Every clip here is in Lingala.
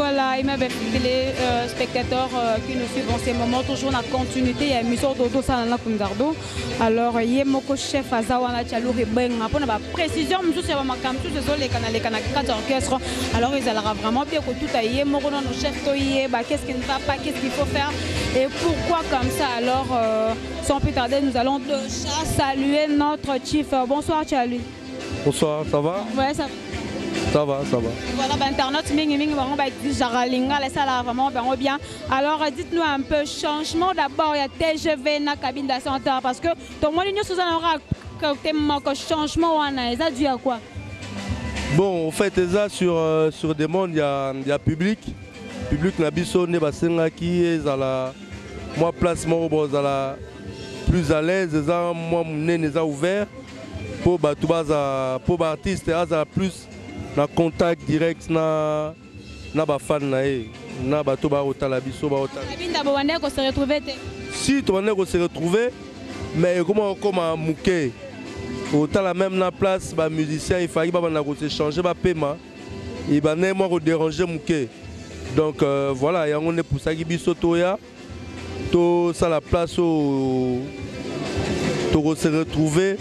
Voilà, il m'avait les spectateurs qui nous suivent en ces moments, toujours en continuité, il y a une émission d'Odo Salana Kundardo. Alors, il y a mon chef Azawana Tchalou Ribenga, pour la précision, je suis à ma cam, tous les autres, les canaux orchestres. Alors, ils allaient vraiment bien que tout aille, mon chef, qu'est-ce qui ne va pas, qu'est-ce qu'il faut faire et pourquoi comme ça. Alors, sans plus tarder, nous allons saluer notre chief. Bonsoir, Tchalou. Bonsoir, ça va? Ouais, ça va. Ça va, ça va. Voilà, internaute, vraiment bien. Alors, dites-nous un peu, changement d'abord, il y a TGV dans la cabine d'ascenseur parce que tout le monde aura changement, ça dû à quoi? Bon, en fait, sur des mondes, il y a public. Public, Nabiso, Nebasenga qui est à la. Moi, place, moi, plus à l'aise, moi, mon ouvert pour les artistes, plus. Na contact direct na fan na bato ba otala biso ba otala. Se retrouver Si tu vas se retrouver, mais comme à Mouké, otala même na place ba musicien il fallait ba na se changer ba paiement et ba ne moi déranger Mouké. Donc voilà, et on est pour ça qui biso toya to ça la place au to se retrouver.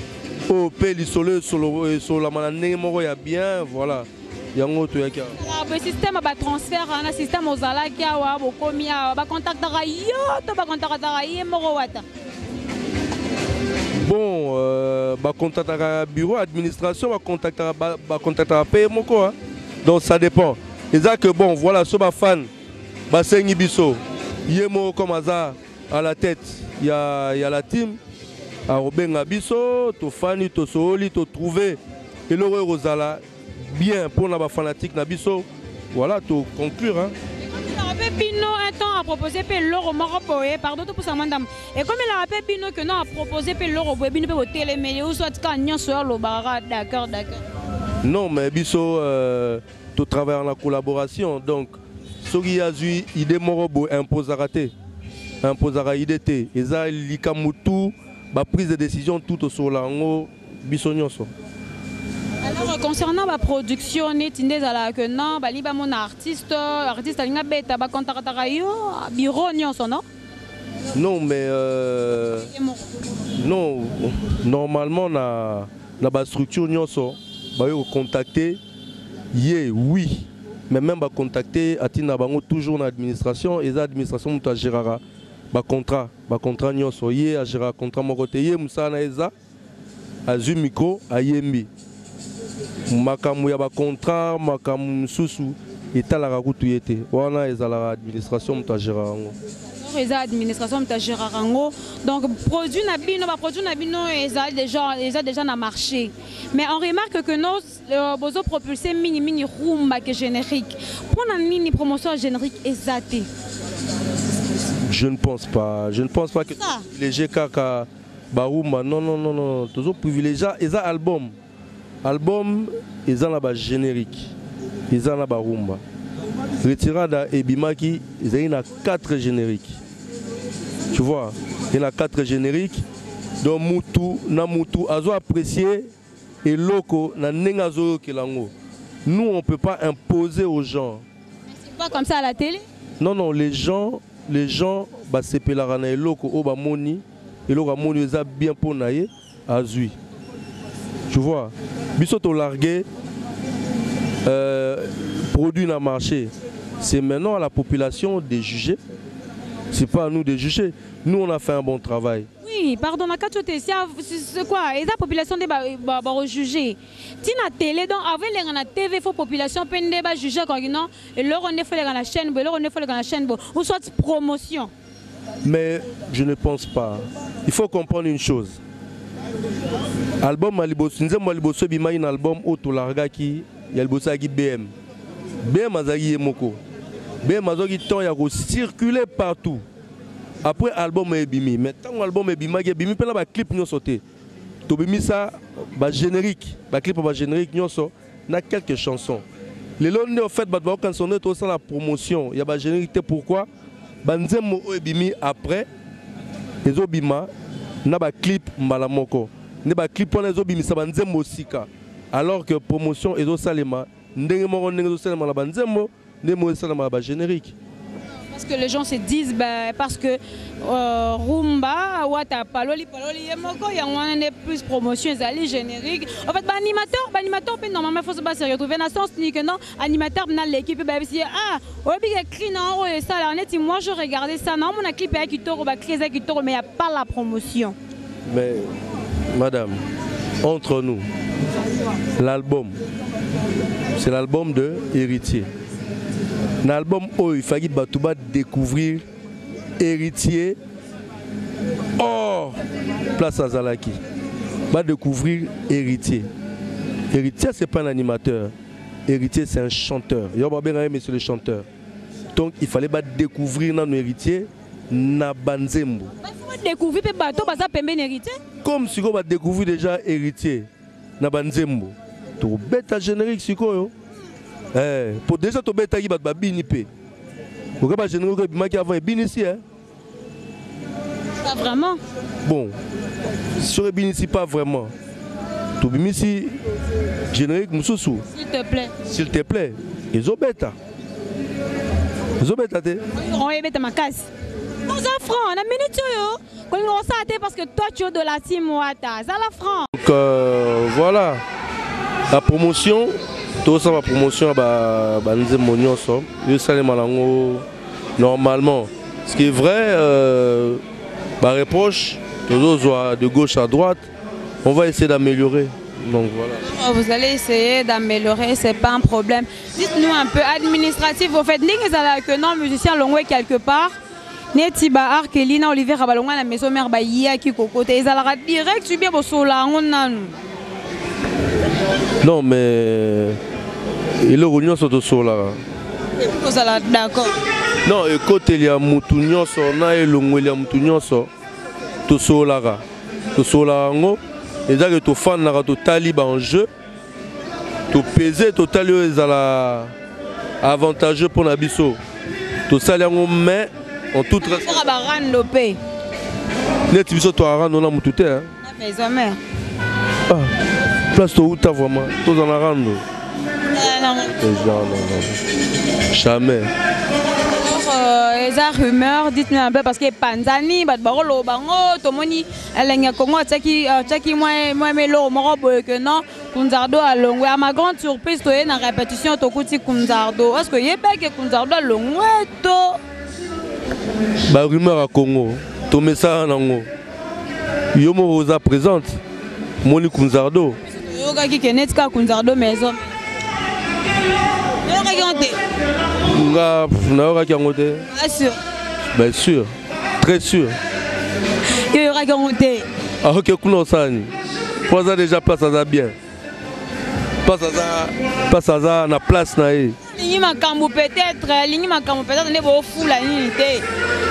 Au pays isolé sur la manane moro ya bien voilà yango to yaka le système ba transfert un système aux alaki wa bokomi ba contact yo to ba contact ye moro wata bon ba contact bureau administration ba contact paye moko donc ça dépend et ça que bon voilà so ba fan ba sengi biso yemo comme hasard à la tête il y a la team à Robenga biso, to fani, to sooli, to trouver et le Rosala bien pour la fanatique na biso. Voilà, to conclure. Hein. Pino un temps a proposé l'euro moroboé, pardon pour ça madame. Et comme il a rappelé Pino que non a proposé l'euro boé, Pino peut télémédias ou soit quand sur le bara, d'accord. Non, mais biso to travaille en la collaboration. Donc, ce qui a eu idée morobo impose à rater, impose à idée. Et ça likamutu. Ba prise de décision tout au sur la bisognoso. Alors concernant la production, que non, liba mon artiste alinga beta ba contactera yo bureau nyonso non? Non mais non normalement na ba structure nyonso ba yo contacter oui mais même ba contacter atina bango toujours na administration et ça administration muta gérera. Ba contrat nyonso ye a gérer contrat mon côté ye musana eza azu micro ayembi makamu ya ba contrat makamu susu etalaka kutu yete wana eza la administration muta gérer ngo eza administration muta gérer ngo donc produit na bino eza déjà na marché mais on remarque que nos bozo propulser mini rumba que générique pour na mini promotion générique ezate. Je ne pense pas que les GK Barouma, non, toujours privilégié. Ils ont album, ils ont la générique, ils ont la Barouma. Retirada et Bimaki, ils ont 4 génériques. Tu vois, il y a 4 génériques. Donc Mutu, Azo apprécié et Loko, na Nengazo Kelango. Nous, on ne peut pas imposer aux gens. C'est pas comme ça à la télé? Non, les gens bah c'est pelarana et loko oba moni et loko moni ça bien pour naïe azui. Tu vois, bisoto largué produit na marché. C'est maintenant à la population de juger. C'est pas à nous de juger. Nous on a fait un bon travail. Oui, pardon, c'est quoi? Et la population va juger. Si la télé, donc avec la TV, il faut population peut juger quand non, et leur on est fait la chaîne, leur on est fait la chaîne, ou soit promotion. Mais je ne pense pas. Il faut comprendre une chose. Album Maliboso, nous Maliboso bima un album auto larga qui y a le bossa qui BM. BM azagi yemoko. BM azagi temps ya circuler partout. Après album est bimi, mais tant l'album est bimi, il y a un clip qui sauté. Tu bimi ça, générique, clip générique na quelques chansons. Les lundis en fait, quand on est aussi la promotion, il y a générique pourquoi? Banzemo est bimi après, les obima, na clip malamoko, na clip on les obimi ça banzemo sika. Alors que promotion est au salema, ndenge moko ndenge au salema la banzemo ne moi ça na générique. Parce que les gens se disent parce que rumba wata paloli yemoko il y a plus promotion ezali générique. En fait animateur peut normalement faut se se retrouver dans sens ni que non animateur dans l'équipe ba si obi écrit non et ça là net moi je regardais ça non mon clip est kitoko ba créer kitoko mais il y a pas la promotion. Mais madame, entre nous, l'album, c'est l'album de Héritier. L'album où il fallait découvrir Héritier hors Place à Zalaki. Va découvrir Héritier. Héritier, c'est pas un animateur. Héritier, c'est un chanteur. Il y a bien aimé sur le chanteur. Donc il fallait découvrir notre Héritier na Banzembo. Découvrir bateau baza pembe héritier. Comme si on va découvrir déjà Héritier na Banzembo. To beta générique siko. Pour déjà to beta qui ba bini pe. Pour que ba générique bi maki avant bini ici hein. Pas vraiment. Bon. Sur bini ici pas vraiment. To bini ici générique mususu. S'il te plaît. S'il te plaît. Ils ont beta. Ils ont beta te. On est beta ma casse. Nous francs, on a minute yo. Quand on s'attend parce que toi tu es de la team Wata, ça la franc. Donc voilà. La promotion, tout ça la promotion nous monio so. Yo salé malango normalement. Ce qui est vrai reproche de gauche à droite, on va essayer d'améliorer. Donc voilà. Vous allez essayer d'améliorer, c'est pas un problème. Dites-nous un peu administratif, vous faites que non musicien longwe quelque part. Neti ba Arkelina Olivier Rabalonga la maison mère ba yaki kokote ezalaka direct tu bien bosola ngonanu. Non mais il est revenu sur le sola. Vous allez d'accord. Non et côté il y a mutunyo so na elongo il y a mutunyo so to sola. To sola ngo ezaka to fan na to taliba en jeu. To peser total ezala avantageux pour na biso. To salango mais en toute respect. Net biso to arando na mutute hein. Na maison mère. Place to uta vraiment. To dans arando. Non. Jamais. Les rumeurs, dites-nous un peu parce que Panzani, Badbarolo, Bango, Tomoni, Elenia Congo, Tchaki, moi, Melo, Morobo, que non, Kunzardo à Longwe. À ma grande surprise, tu es dans la répétition, Tokuti Kunzardo. Est-ce que Yébek et Kunzardo à Longwe, Bah, rumeur à Congo, ton message en Ango. Yomo Rosa présente, Moni Kunzardo. Yoga qui est net, Kunzardo, maison. Bien sûr. Bien sûr. Très sûr. Il y aura garanté. Ah ok, Kounosani. Pour ça déjà place à ça bien. Place à ça na place na e. Ligne makambo peut-être ne beau fou la unité.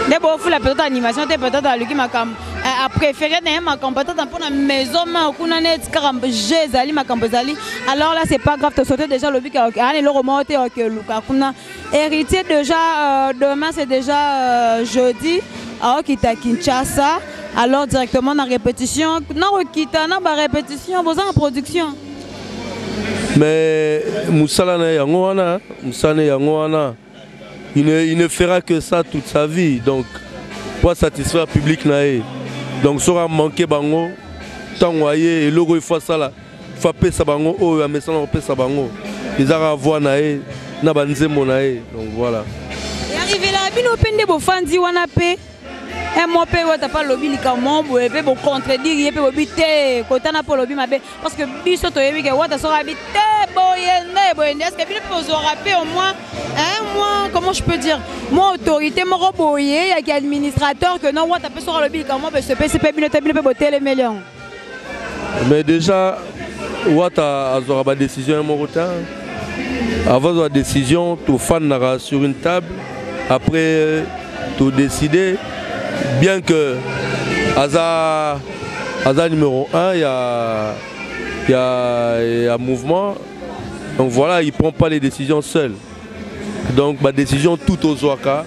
Ne beau fou la peut-être animation peut-être à lui makambo. A préféré na makambo peut-être pour la maison mais kuna net karambo jezali makambo zali. Alors là c'est pas grave de sauter déjà le but allez le remonter OK Luka kuna héritier déjà demain c'est déjà jeudi à Okita Kinshasa. Alors directement dans répétition, non Okita na ba répétition, vous en production. Mais Moussala il ne fera que ça toute sa vie. Donc, pour satisfaire le public, donc, ça va manquer bango. Tant voyez, et logo il faut ça là. Il faut payer ça bango. Oh, mais ça on paye ça bango. Ils ont avoir naé, na banzemo naé. Donc voilà. Et arrivé là, bino pende bo fandi wana pe. Et moi pe wata pas lobby likamon bo pe bo contredire pe bo bité kotana po lobby mabe parce que biso to yebi ke wata sora bité boyende est-ce que bino pe zo rapper au moins moi comment je peux dire moi autorité mo roboyer ya ki administrateur que non wata pe sora lobby likamon pe se pe bino te bo télé million. Mais déjà wata azora ba décision mo retard. Avant la décision tout fan nara sur une table après tout décider. Bien que Aza numéro 1, il y a un mouvement. Donc voilà, il ne prend pas les décisions seul. Donc ma décision tout aux Ouaka.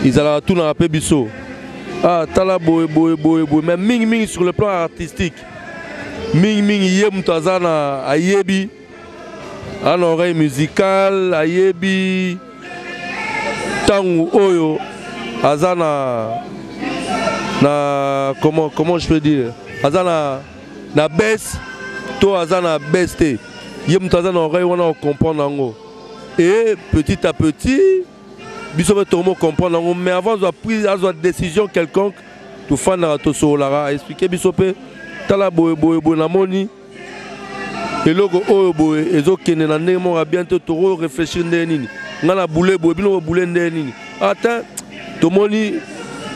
Ils allaient tout dans la Pébisso. Ah, tala boy. Mais ming sur le plan artistique. Ming yem tazana ayebi. An oreille musicale, ayebi. tangu oyo azana na comment je peux dire azana na baisse to azana baisse te yem tazana oreille wana comprendre ngo et petit à petit biso va tout comprendre ngo mais avant de prise à décision quelconque tout fan na to solara expliquer biso pe tala boy na moni et logo oyo boy ezokene na ndenge mo bien te to réfléchir nini ngana boule boy bino boule nini attends to moni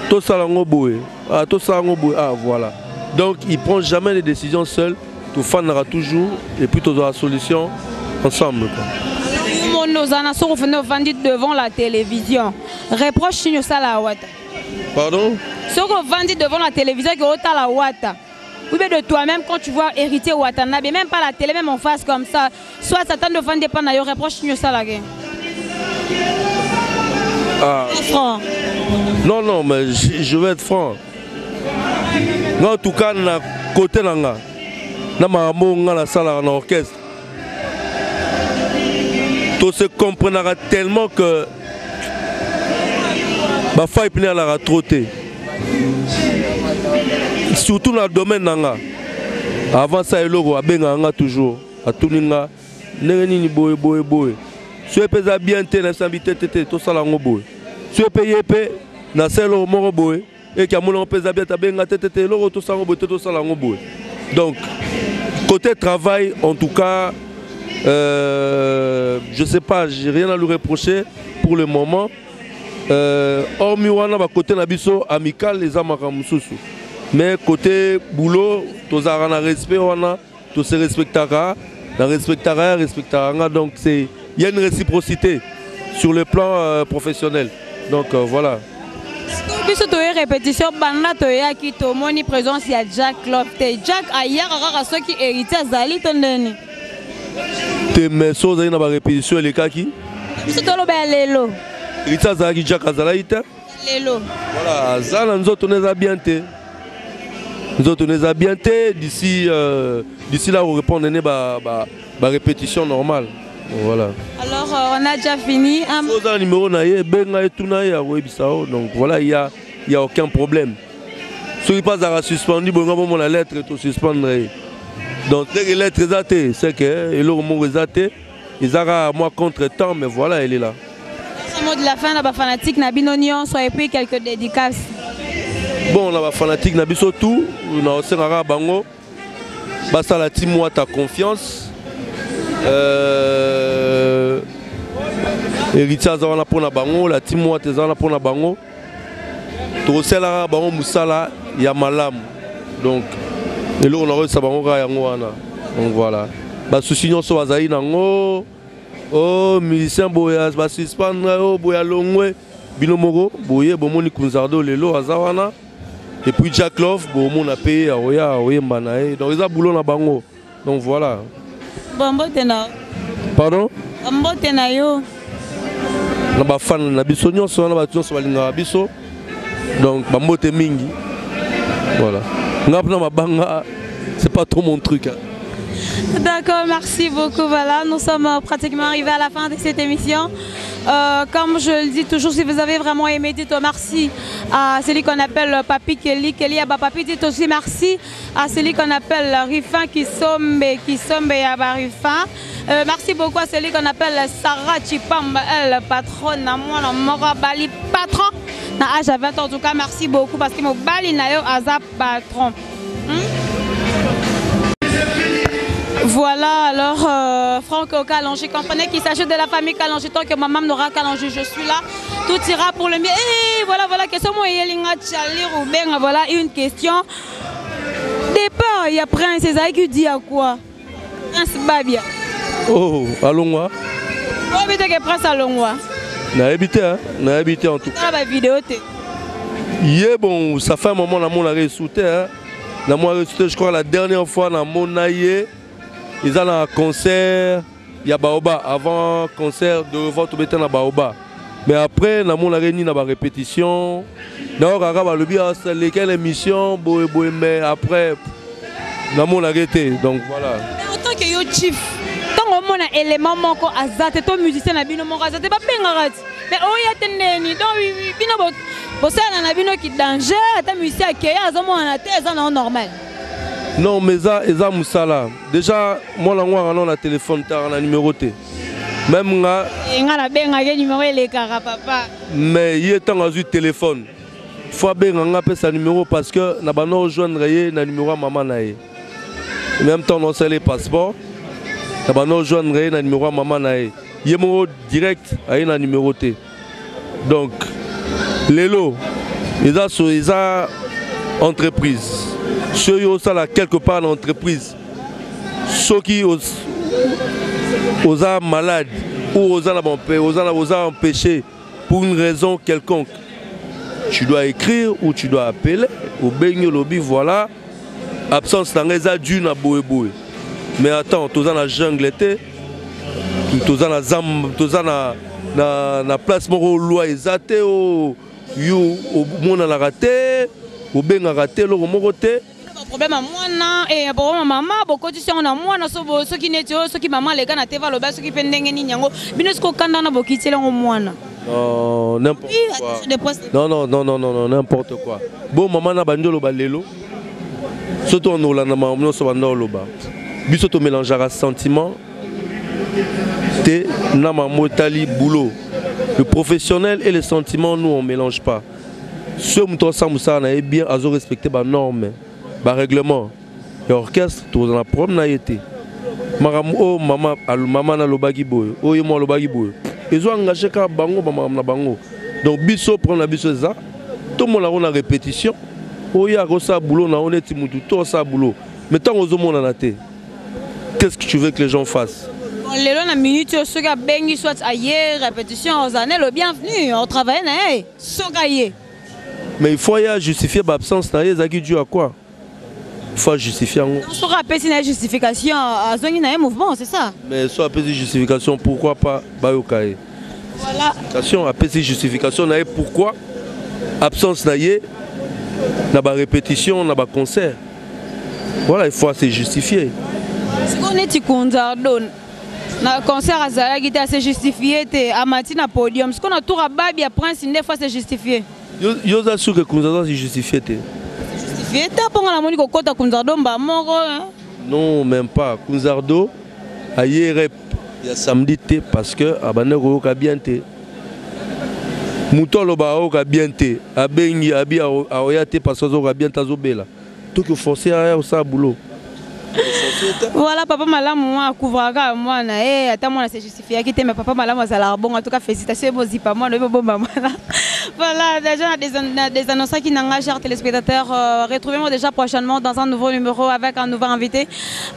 to salango boy to salango boy voilà donc il prend jamais les décisions seul tout fan aura toujours et puis tu la solution ensemble quoi. Nos anassos venus vendre devant la télévision reproche sur ça la wata pardon ce qu'on vendit devant la télévision que autant la wata ou bien de toi-même quand tu vois hériter Watanabe même pas la télé même en face comme ça soit ça tente de vendre pas na yo reproche sur ça la gain franc non mais je vais être franc en tout cas na côté nanga na marambo nga la salle en orchestre tout se comprendra tellement que ba faille pina la trotter surtout dans le domaine nanga avant ça eloko abenga nga toujours atuninga neni boy so pesa bien te na sambité tete to sala ngo boy so payé pe na selo moko boy et qui a mon pesa bien tabenga tete loko to sala ngo boy to sala ngo boy donc côté travail en tout cas je sais pas, j'ai rien à lui reprocher pour le moment. Hormis wana ba côté nabiso amical les amakamususu. Mais côté boulot, tous avons un respect wana, tous se respectera, respectera. Donc c'est il y a une réciprocité sur le plan professionnel. Donc voilà. Biso to répétition banda to ya ki to moni présence ya Jack Lofte. Jack aya kaka soki hérité azali tondeni. Te meso za ina ba répétition les kaki. Biso to lo ba lelo. Hérité azali Jack azalaita. Lelo. Voilà, zala nzoto neza bien te. Nzoto neza bien te d'ici là on répond né ba répétition normale. Voilà. Alors on a déjà fini. Dans numéro donc voilà, il y a aucun problème. Si il passe à suspendu, bon la lettre est suspendre. Donc les lettres zaté, c'est que et le mot zaté, ils aura moi contre temps mais voilà, elle est là. Le mot de la fin la fanatique na binonion soit et puis quelques dédicaces. Bon, la fanatique na biso tout, on a aussi rara bango. Basta la team moi ta confiance. Héritier azana pona bango la team moi tezana pona bango to sela bango musala ya malamu donc et là on a reçu bango ga yango wana donc voilà ba souci nyonso bazali nango oh musicien boya ba suspendre oh boya longwe bino moko boye bomoni kunzardo lelo azawana et puis Jack Love bon a payé oya oyemba na e donc ils a boulot na bango donc voilà. Bombo tena. Pardon? Bombo tena yo. Na ba fan na biso nyonso na ba nyonso balinga biso. Donc ba mbote mingi. Voilà. Ngapna mabanga c'est pas trop mon truc. Hein. D'accord, merci beaucoup. Voilà, nous sommes pratiquement arrivés à la fin de cette émission. Comme je le dis toujours, si vous avez vraiment aimé, dites merci à celui qu'on appelle Papi Kelly. Kelly Abba Papi, dites aussi merci à celui qu'on appelle Rifan Kisombe Yaba Rifan. Merci beaucoup à celui qu'on appelle Sarah Chipamba, elle patronne, moi, Mora Bali patron. Na âge à 20 ans, en tout cas, merci beaucoup parce que mon Bali n'a eu Azap patron. Voilà, alors Franck Kalonji, comprenez qu'il s'agit de la famille Kalonji, tant que maman n'aura Kalonji, je suis là, tout ira pour le mieux. Et voilà, question moi, voilà une question. Départ, il y a Prince, c'est qui dit à quoi? Prince Babia. Oh, allons-moi. Oh, mais t'es que Prince allons-moi. N'a habité en tout cas. Ah, bah, vidéo, yeah, bon, ça fait un moment, on a ressuscité, hein. Je crois la dernière fois, on a monaillé. Ils ont un concert, il y a Baoba, avant concert de votre béton à Baoba. Mais après, nous avons la répétition. Nous avons lesquelles émissions, mais après, nous avons arrêté. Donc voilà. En tant que chief, quand on a un élément, on a un musicien, on a un mais oya teneni donc bino bosala na bino ki danger ata musicien akeya azomona te eza na normal. Non mais eza musala déjà moi la ngwa na téléphone tard na numéro T même nga na benga ke numéro elekaka papa mais il est temps azu téléphone faut benga nga pesa numéro parce que na bano rejoindre ye na numéro maman na ye en même temps non c'est les passeports na bano rejoindre ye na numéro maman na ye yemo direct aye na numéro T donc lelo eza entreprise ceux qui sont là quelque part dans l'entreprise, ceux qui sont malades ou aux empêchés pour une raison quelconque, tu dois écrire ou tu dois appeler au Benyo Lobby, voilà, absence dans les adultes à boé. Mais attends, tu es dans la jungle, tu es dans la zam, tu es dans la place moro loi ezate au monde à la raté, au Benga raté, le moroté. Problème à moi et pour maman beaucoup de gens on a moi ceux qui n'est ceux qui maman les gars na teva le bas ceux qui pendeng ni nyango binosco kanda na bokiti le moi non n'importe quoi non n'importe quoi bon maman na bandolo balelo surtout on olanda maman so bandolo ba biso to mélangeara sentiment te na maman tali boulot le professionnel et les sentiments nous on mélange pas ce mouton ça moussa na bien azo respecter ba normes ba règlement et orchestre tout dans la problème na été maram o maman na lobaki boy o yemo lobaki boy ils ont engagé ka bango ba maman na bango donc biso prendre la biso ça tout le monde a une répétition o ya ko sa boulot na on est mutu to sa boulot mais tant aux hommes na té qu'est-ce que tu veux que les gens fassent les longs minutes ceux qui bengi soit ailleurs répétition aux années le bienvenu on travaille na sokaye mais il faut y justifier l'absence na yezaki dû à quoi. Il faut justifier. Soit rappeler une justification à zone un mouvement, c'est ça. Mais soit appeler une justification, pourquoi pas Bayokaye. Voilà. Appeler une justification, pourquoi absence naïe, n'a pas répétition, n'a pas concert. Voilà, il faut se justifier. Si on est Konzardo, na concert à Zala qui a se justifié, à Matina podium, ce qu'on a tout à Babi à Prince, il faut se justifier. Yo za sûr que Konzardo se justifié. Non, même pas. Kunzardo a hier samedi parce que Abanego a bien été. Moutolo Bao a bien été. Abengi Abi a oyate parce que a bien tazobela. Tout que forcer à ça boulot. Voilà, papa Malam, moi, couvraga, moi, attends, moi, c'est justifié. Qui mais papa Malam, ça l'a bon. En tout cas, félicitations, moi, pas moi, le bon maman. Voilà, déjà, des annonces qui n'engagent chers téléspectateurs. Retrouvez-moi déjà prochainement dans un nouveau numéro avec un nouveau invité.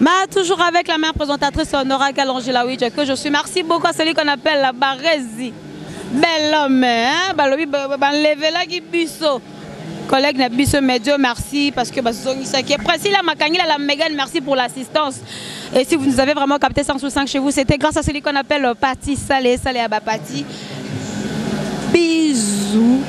Mais toujours avec la mère présentatrice Nora Kalangilawitch, que je suis. Merci beaucoup à celui qu'on appelle la Barézi. Bel homme, hein? Balobi, levé là qui bisso. Collègue Nabiso Médio, merci parce que Priscilla Makangila la Megan, merci pour l'assistance. Et si vous nous avez vraiment capté 165 chez vous, c'était grâce à celui qu'on appelle Pati Salé, Salé Abapati. Bisous.